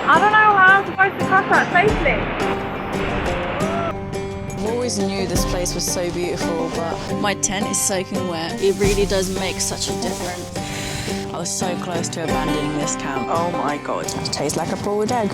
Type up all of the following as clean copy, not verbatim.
I don't know how I'm supposed to cross that safely. I always knew this place was so beautiful, but my tent is soaking wet. It really does make such a difference. I was so close to abandoning this camp. Oh my god, it tastes like a boiled egg.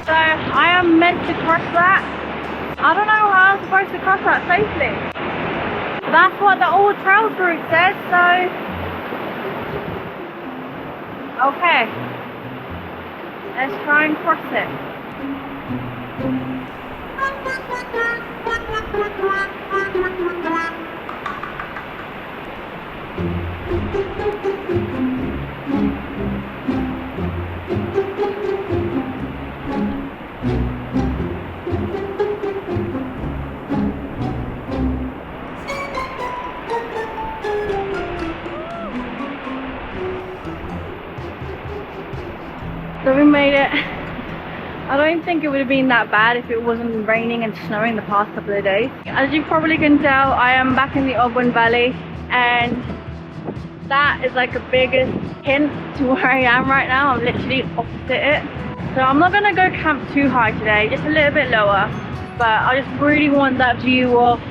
So I am meant to cross that. I don't know how I'm supposed to cross that safely. That's what the old trails route says, so okay. Let's try and cross it. So we made it. I don't think it would have been that bad if it wasn't raining and snowing the past couple of days. As you probably can tell, I am back in the Ogwen Valley, and that is like a biggest hint to where I am right now. I'm literally opposite it. So I'm not gonna go camp too high today, just a little bit lower, but I just really want that view of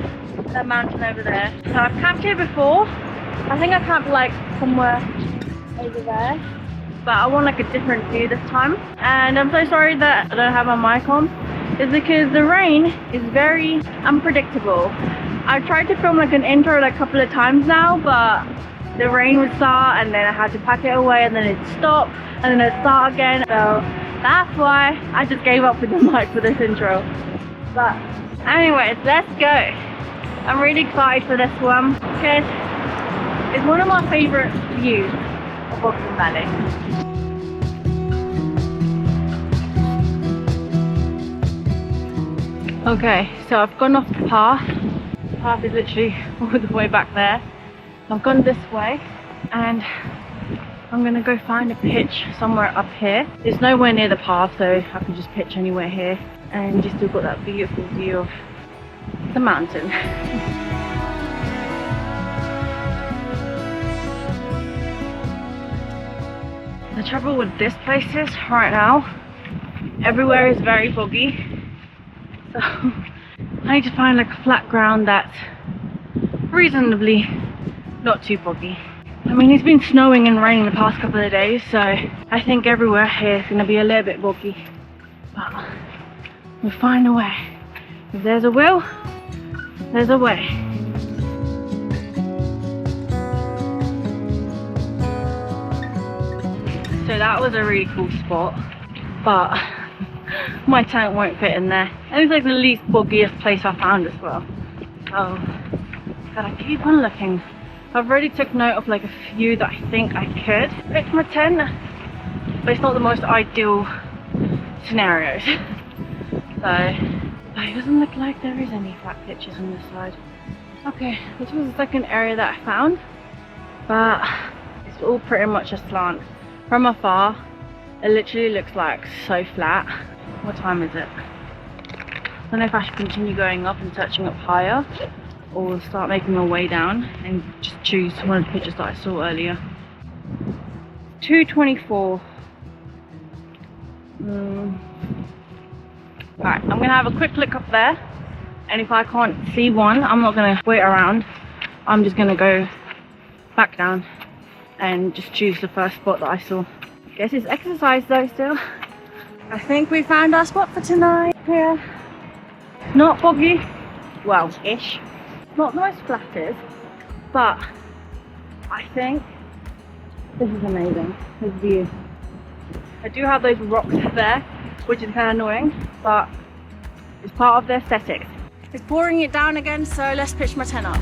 that mountain over there. So I've camped here before. I think I camped like somewhere over there, but I want like a different view this time. And I'm so sorry that I don't have my mic on. It's because the rain is very unpredictable. I've tried to film like an intro like a couple of times now, but the rain would start and then I had to pack it away and then it'd stop and then it'd start again. So that's why I just gave up with the mic for this intro. But anyways, let's go. I'm really excited for this one because it's one of my favorite views of Ogwen Valley. Okay, so I've gone off the path. The path is literally all the way back there. I've gone this way and I'm gonna go find a pitch somewhere up here. It's nowhere near the path, so I can just pitch anywhere here. And you still got that beautiful view of the mountain. The trouble with this place is right now, everywhere is very boggy. So I need to find like a flat ground that's reasonably not too boggy. I mean, it's been snowing and raining the past couple of days, so I think everywhere here is going to be a little bit boggy. But we'll find a way. If there's a will, there's a way. So that was a really cool spot, but my tent won't fit in there. And it's like the least boggiest place I found as well. So gotta keep on looking. I've already took note of like a few that I think I could pitch my tent, but it's not the most ideal scenarios. So it doesn't look like there is any flat pitches on this side. Okay, this was the second area that I found, but it's all pretty much a slant. From afar, it literally looks like so flat. What time is it? I don't know if I should continue going up and searching up higher, or start making my way down and just choose one of the pictures that I saw earlier. 2:24. Right, I'm gonna have a quick look up there And if I can't see one, I'm not gonna wait around. I'm just gonna go back down and just choose the first spot that I saw. Guess it's exercise though still. I think we found our spot for tonight here. Not foggy, well, ish. Not the most flattest, but I think this is amazing, this view. I do have those rocks there, which is kind of annoying, but it's part of the aesthetics. It's pouring it down again, so let's pitch my tent up.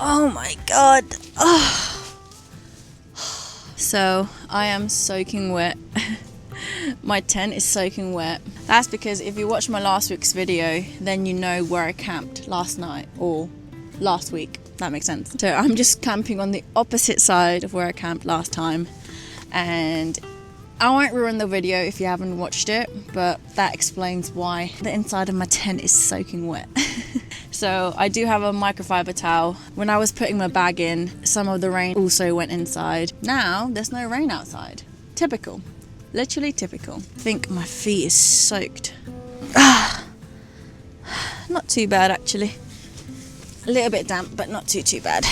Oh my god. Oh. So I am soaking wet. My tent is soaking wet. That's because if you watch my last week's video, then you know where I camped last night or last week. That makes sense. So I'm just camping on the opposite side of where I camped last time, and I won't ruin the video if you haven't watched it, but that explains why the inside of my tent is soaking wet. So I do have a microfiber towel. When I was putting my bag in, some of the rain also went inside. Now there's no rain outside. Typical. Literally typical. I think my feet is soaked. Not too bad actually. A little bit damp, but not too bad.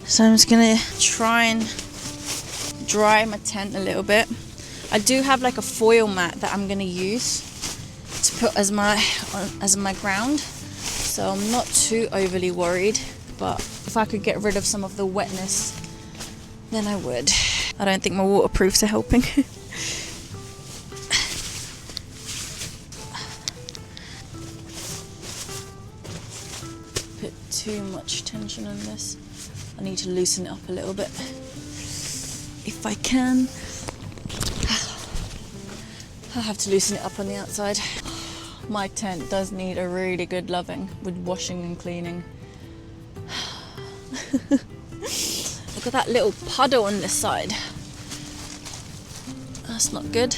So I'm just gonna try and dry my tent a little bit. I do have like a foil mat that I'm gonna use to put as my ground, so I'm not too overly worried, but if I could get rid of some of the wetness, then I would. I don't think my waterproofs are helping. Put too much tension on this. I need to loosen it up a little bit if I can. I have to loosen it up on the outside. My tent does need a really good loving with washing and cleaning. Look at that little puddle on this side. That's not good.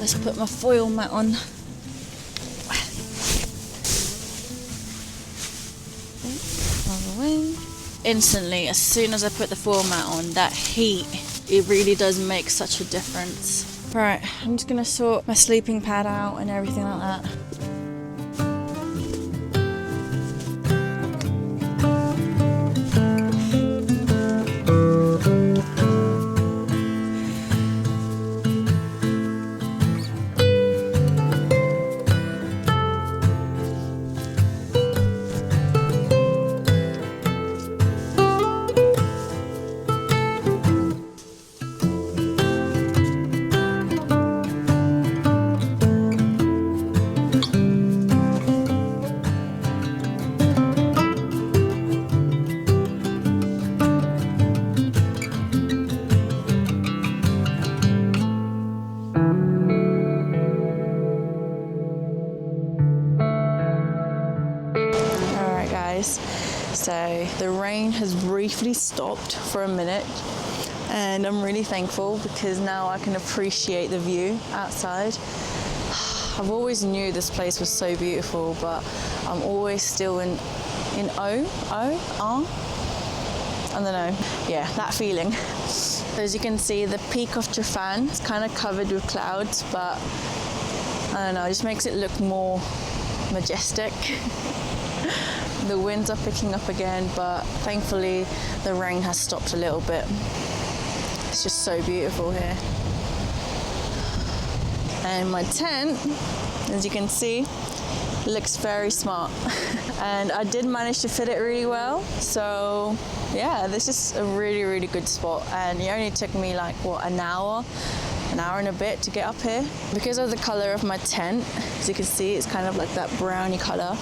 Let's put my foil mat on. Instantly, as soon as I put the foil mat on, that heat, it really does make such a difference. Right, I'm just gonna sort my sleeping pad out and everything like that. So the rain has briefly stopped for a minute, and I'm really thankful because now I can appreciate the view outside. I've always knew this place was so beautiful, but I'm always still in I don't know. Yeah, that feeling. So as you can see, the peak of Tryfan is kind of covered with clouds, but I don't know, it just makes it look more majestic. The winds are picking up again, but thankfully the rain has stopped a little bit. It's just so beautiful here. And my tent, as you can see, looks very smart. And I did manage to fit it really well. So yeah, this is a really, really good spot. And it only took me like, what, an hour and a bit to get up here. Because of the color of my tent, as you can see, it's kind of like that browny color.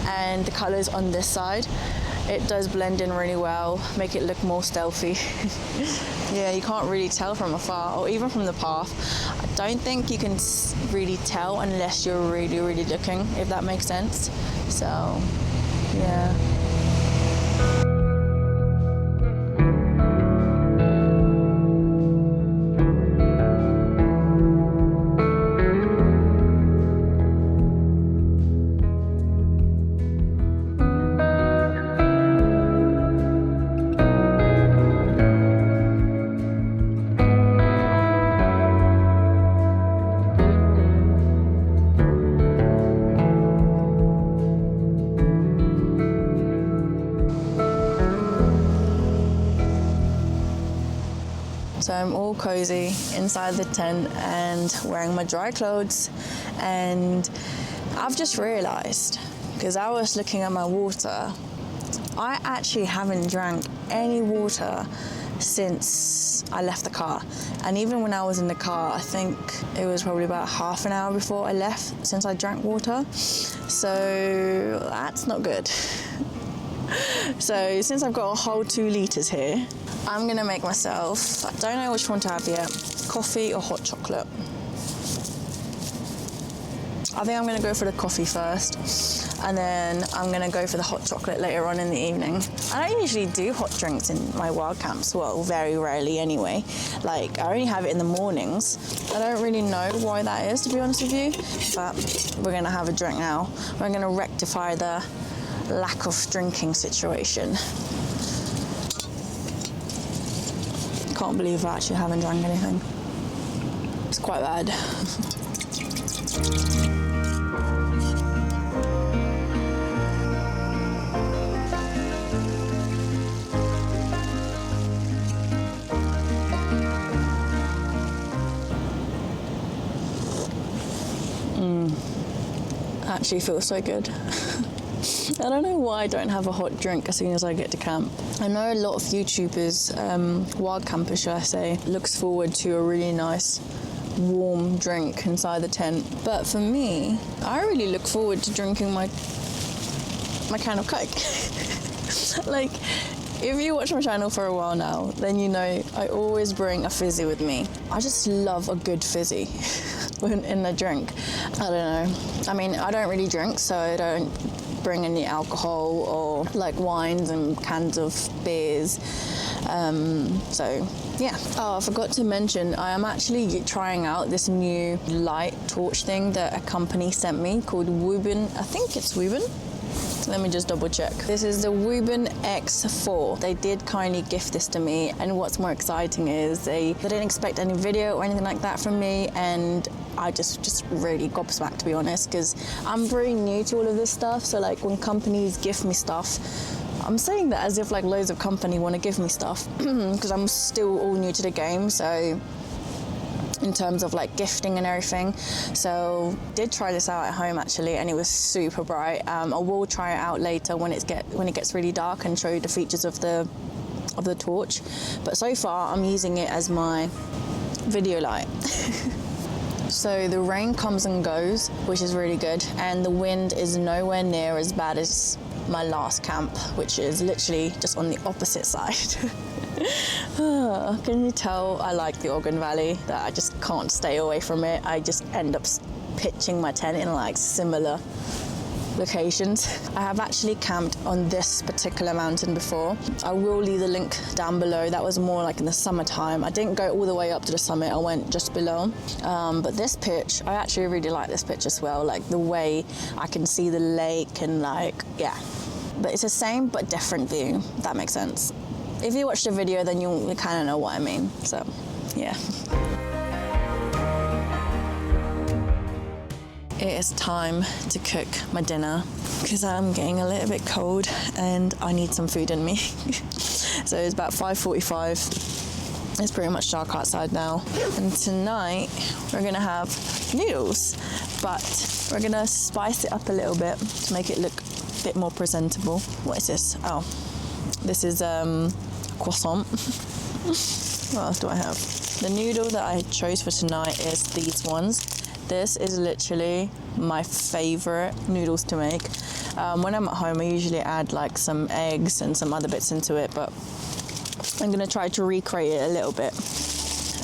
And the colors on this side, it does blend in really well, make it look more stealthy. Yeah, you can't really tell from afar, or even from the path. I don't think you can really tell unless you're really, really looking, if that makes sense. So, yeah. So I'm all cozy inside the tent and wearing my dry clothes, and I've just realized, because I was looking at my water, I actually haven't drank any water since I left the car. And even when I was in the car, I think it was probably about half an hour before I left since I drank water. So that's not good. So since I've got a whole 2 litres here, I'm gonna make myself, I don't know which one to have yet, coffee or hot chocolate. I think I'm gonna go for the coffee first, and then I'm gonna go for the hot chocolate later on in the evening. I don't usually do hot drinks in my wild camps, well, very rarely anyway. Like, I only have it in the mornings. I don't really know why that is, to be honest with you, but we're gonna have a drink now. We're gonna rectify the lack of drinking situation. Can't believe I actually haven't drank anything. It's quite bad. Actually feels so good. I don't know why I don't have a hot drink as soon as I get to camp. I know a lot of YouTubers, wild campers should I say, looks forward to a really nice warm drink inside the tent. But for me, I really look forward to drinking my can of Coke. Like, if you watch my channel for a while now, then you know I always bring a fizzy with me. I just love a good fizzy in a drink. I don't know. I mean, I don't really drink, so I don't bring any alcohol or like wines and cans of beers. So yeah. Oh, I forgot to mention, I am actually trying out this new light torch thing that a company sent me called Wuben. I think it's Wuben. Let me just double check. This is the Wuben X4. They did kindly gift this to me, and what's more exciting is they didn't expect any video or anything like that from me, and I just really gobsmacked, to be honest, because I'm very new to all of this stuff. So like when companies gift me stuff, I'm saying that as if like loads of company want to give me stuff because I'm still all new to the game. So in terms of like gifting and everything. So did try this out at home actually, and it was super bright. I will try it out later when it gets really dark and show you the features of the torch. But so far I'm using it as my video light. So the rain comes and goes, which is really good, and the wind is nowhere near as bad as my last camp, which is literally just on the opposite side. Can you tell I like the Ogwen Valley, that I just can't stay away from it? I just end up pitching my tent in like similar locations. I have actually camped on this particular mountain before. I will leave the link down below. That was more like in the summertime. I didn't go all the way up to the summit. I went just below. But this pitch, I actually really like this pitch as well. Like the way I can see the lake and like, yeah. But it's the same but different view, if that makes sense. If you watch the video, then you kind of know what I mean. So, yeah. It is time to cook my dinner because I'm getting a little bit cold and I need some food in me. So it's about 5:45. It's pretty much dark outside now. And tonight we're gonna have noodles, but we're gonna spice it up a little bit to make it look a bit more presentable. What is this? Oh, this is croissant. What else do I have? The noodle that I chose for tonight is these ones. This is literally my favorite noodles to make. When I'm at home, I usually add like some eggs and some other bits into it, but I'm gonna try to recreate it a little bit.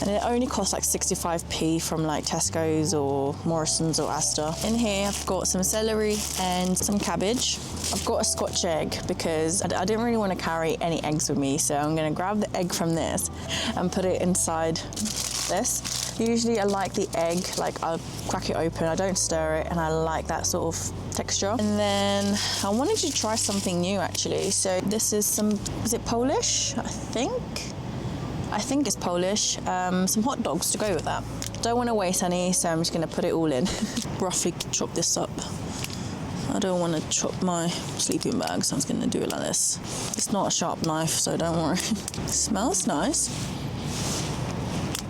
And it only costs like 65p from like Tesco's or Morrison's or Asda. In here, I've got some celery and some cabbage. I've got a Scotch egg because I didn't really want to carry any eggs with me, so I'm gonna grab the egg from this and put it inside this. Usually I like the egg, like I'll crack it open, I don't stir it, and I like that sort of texture. And then I wanted to try something new actually. So this is is it Polish? I think it's Polish. Some hot dogs to go with that. Don't want to waste any, so I'm just gonna put it all in. Roughly chop this up. I don't want to chop my sleeping bag, so I'm just gonna do it like this. It's not a sharp knife, so don't worry. It smells nice.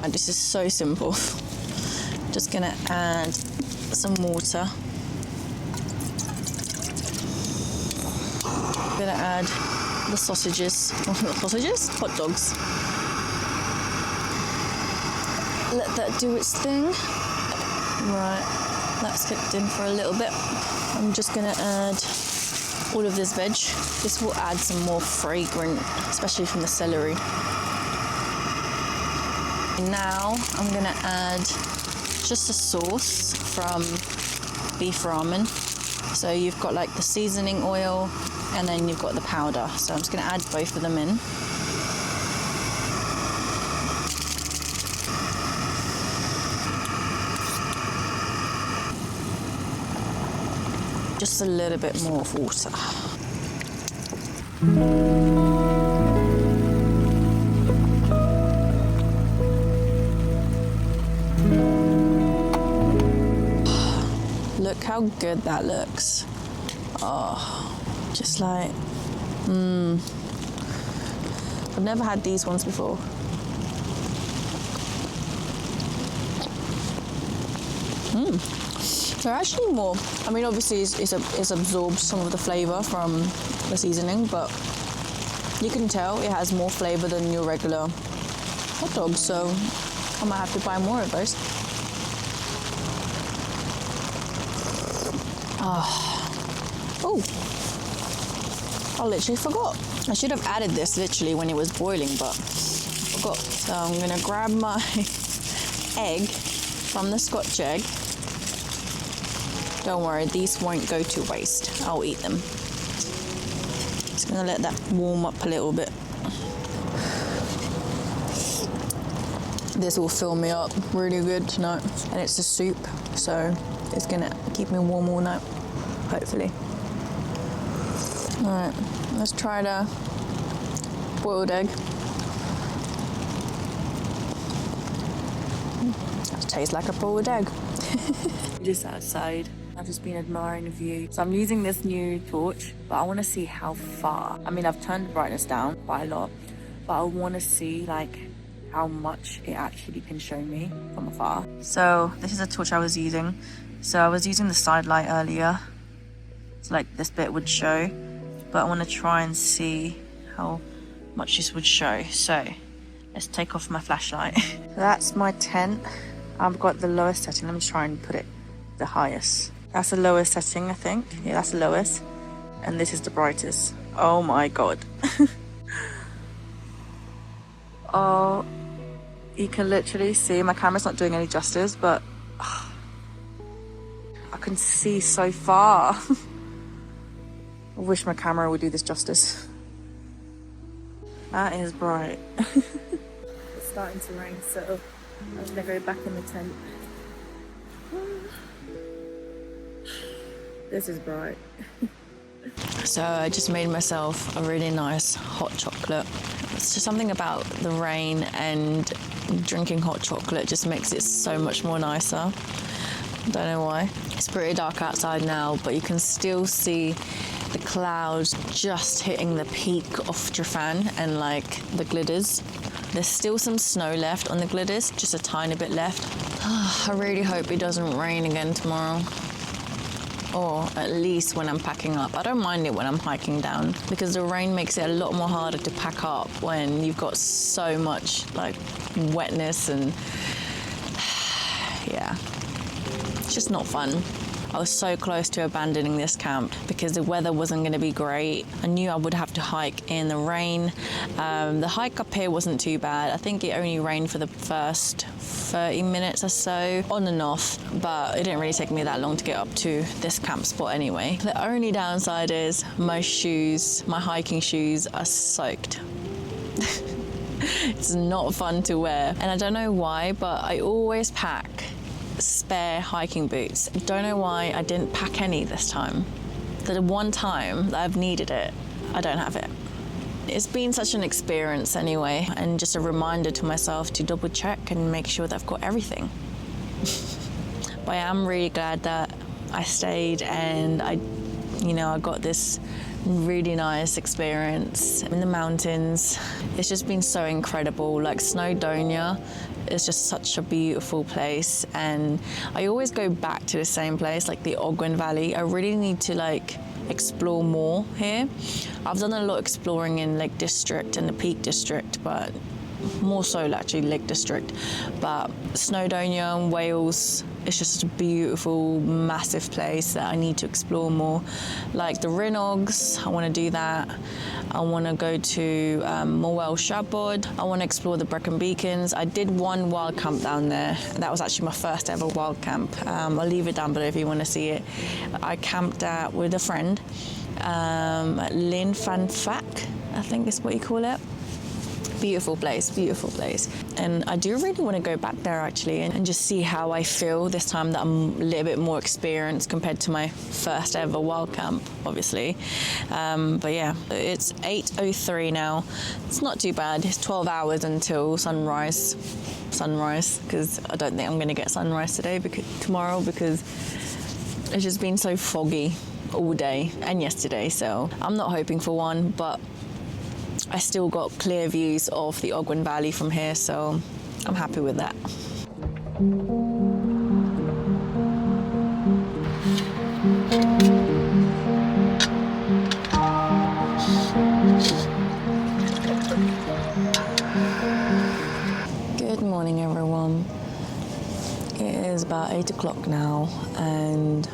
And this is so simple. Just gonna add some water. Gonna add the sausages. Sausages? Hot dogs. Let that do its thing. Right, that's cooked in for a little bit. I'm just gonna add all of this veg. This will add some more fragrance, especially from the celery. Now I'm gonna add just a sauce from beef ramen. So you've got like the seasoning oil and then you've got the powder. So I'm just gonna add both of them in. Just a little bit more of water. Look how good that looks. Oh, just like, I've never had these ones before. They're actually more, I mean, obviously it's absorbed some of the flavour from the seasoning, but you can tell it has more flavour than your regular hot dogs, so I might have to buy more of those. Oh, I literally forgot. I should have added this literally when it was boiling, but I forgot. So I'm gonna grab my egg from the Scotch egg. Don't worry, these won't go to waste. I'll eat them. Just gonna let that warm up a little bit. This will fill me up really good tonight. And it's a soup, so it's gonna keep me warm all night, hopefully. All right, let's try the boiled egg. That tastes like a boiled egg. Just outside. I've just been admiring the view. So I'm using this new torch, but I want to see how far. I mean, I've turned the brightness down quite a lot, but I want to see like how much it actually can show me from afar. So this is a torch I was using. So I was using the side light earlier. So like this bit would show, but I want to try and see how much this would show. So let's take off my flashlight. That's my tent. I've got the lowest setting. Let me try and put it the highest. That's the lowest setting, I think. Yeah, that's the lowest. And this is the brightest. Oh my god. Oh, you can literally see, my camera's not doing any justice, but I can see so far. I wish my camera would do this justice. That is bright. It's starting to rain, so I'm gonna go back in the tent. This is bright. So I just made myself a really nice hot chocolate. It's just something about the rain and drinking hot chocolate just makes it so much more nicer. Don't know why. It's pretty dark outside now, but you can still see the clouds just hitting the peak of Tryfan and like the Glyders. There's still some snow left on the Glyders, just a tiny bit left. I really hope it doesn't rain again tomorrow. Or at least when I'm packing up. I don't mind it when I'm hiking down because the rain makes it a lot more harder to pack up when you've got so much like wetness and yeah, it's just not fun. I was so close to abandoning this camp because the weather wasn't going to be great. I knew I would have to hike in the rain. The hike up here wasn't too bad. I think it only rained for the first 30 minutes or so, on and off, but it didn't really take me that long to get up to this camp spot anyway. The only downside is my shoes, my hiking shoes, are soaked. It's not fun to wear, and I don't know why, but I always pack spare hiking boots. I don't know why I didn't pack any this time. The one time that I've needed it, I don't have it. It's been such an experience anyway, and just a reminder to myself to double check and make sure that I've got everything. But I am really glad that I stayed and I got this really nice experience in the mountains. It's just been so incredible. Like Snowdonia is just such a beautiful place, and I always go back to the same place, like the Ogwen Valley. I really need to explore more here. I've done a lot of exploring in Lake District and the Peak District, but more so actually Lake District. But Snowdonia in Wales is just a beautiful, massive place that I need to explore more. Like the Rhinogs, I want to do that. I want to go to more Welsh. I want to explore the Brecon Beacons. I did one wild camp down there. That was actually my first ever wild camp. I'll leave it down below if you want to see it. I camped with a friend at Lyn Fan Fac, I think is what you call it. Beautiful place, beautiful place. And I do really want to go back there actually and just see how I feel this time that I'm a little bit more experienced compared to my first ever wild camp, obviously. But yeah, it's 8:03 now. It's not too bad. It's 12 hours until sunrise, because I don't think I'm going to get sunrise tomorrow because it's just been so foggy all day and yesterday. So I'm not hoping for one, but I still got clear views of the Ogwen Valley from here, so I'm happy with that. Good morning, everyone. It is about 8 o'clock now, and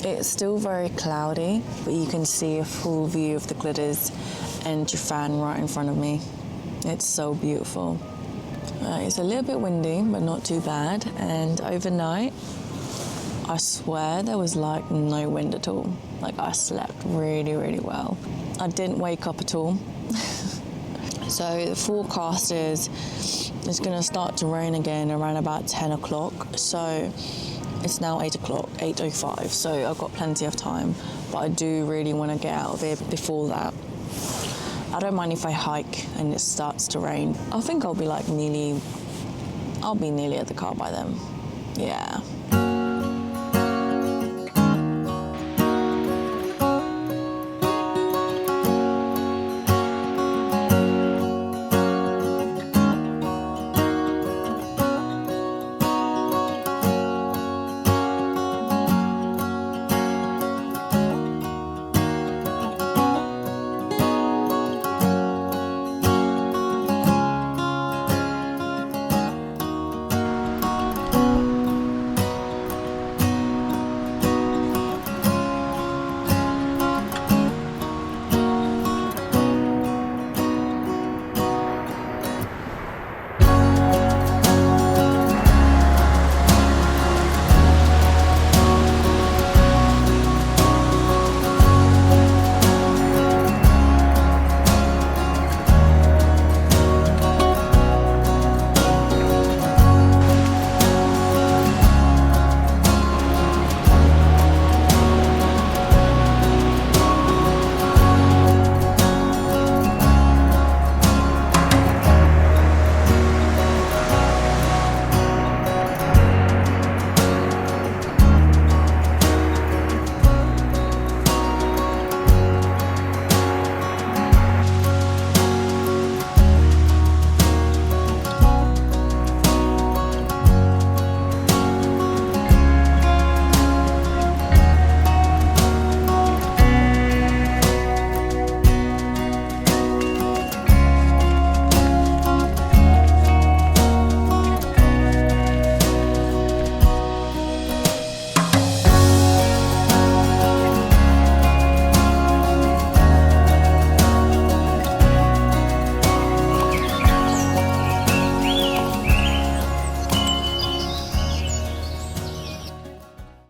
it's still very cloudy, but you can see a full view of the Glyders and Tryfan right in front of me. It's so beautiful. It's a little bit windy, but not too bad. And overnight, I swear there was no wind at all. I slept really, really well. I didn't wake up at all. So the forecast is it's gonna start to rain again around about 10 o'clock. So it's now 8 o'clock, 8:05. So I've got plenty of time, but I do really want to get out of here before that. I don't mind if I hike and it starts to rain. I think I'll be nearly at the car by then. Yeah.